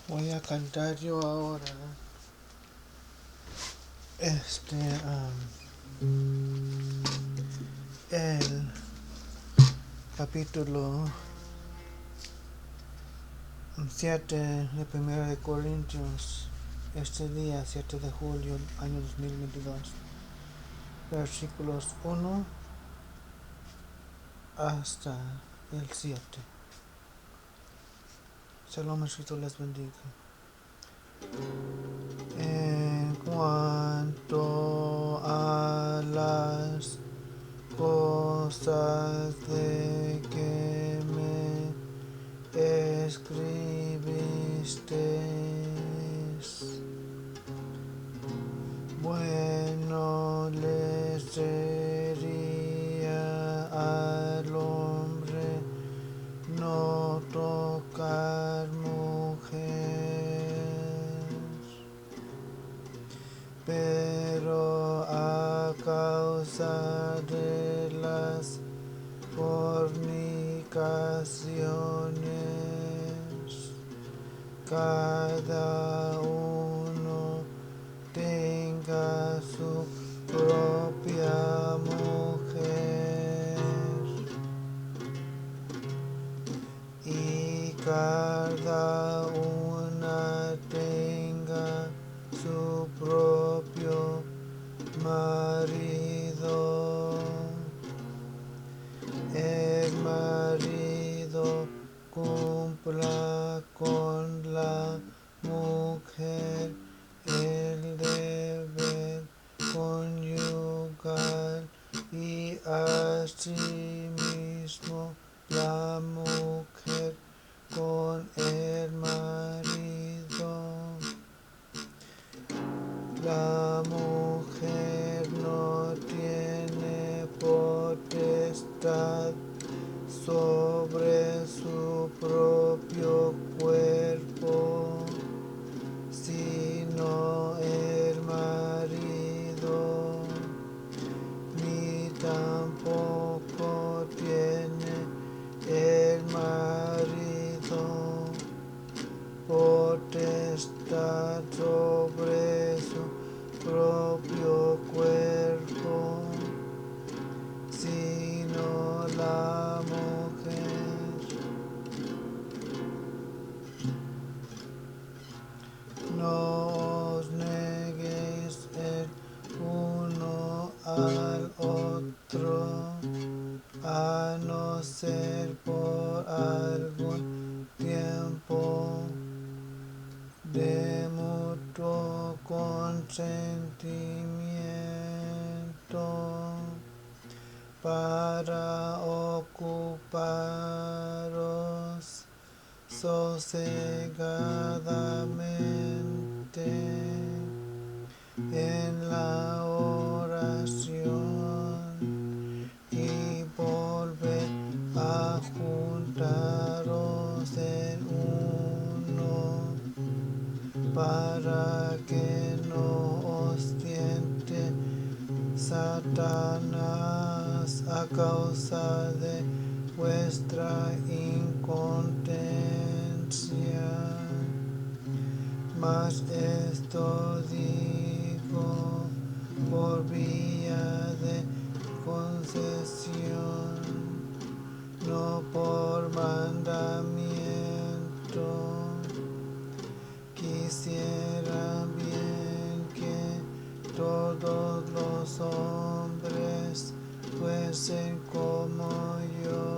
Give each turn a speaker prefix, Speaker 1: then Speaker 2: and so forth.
Speaker 1: Voy a cantar yo ahora el capítulo 7 de 1 de Corintios, este día 7 de julio, año 2022, versículos 1 hasta el 7. Shalom, escrito les bendiga. En cuanto a las cosas de que me escribisteis, bueno le sería al hombre no tocar mujer, pero a causa de las fornicaciones, cada uno tenga su propia mujer y cada una tenga su propio marido. El marido cumpla con la mujer el deber conyugal y asimismo la mujer con el marido. La mujer no tiene potestad sobre su propio cuerpo, sino el marido, ni tampoco tiene el marido potestad sobre su propio cuerpo, sino la mujer. No os neguéis el uno al otro, a no ser por algún tiempo de mutuo consentimiento, para ocuparos sosegadamente en la oración y volver a juntaros en uno, para que no os tiente Satanás a causa de vuestra incontinencia. Mas esto digo por vía de concesión, no por mandamiento. Quisiera bien que todos los hombres fuesen como yo,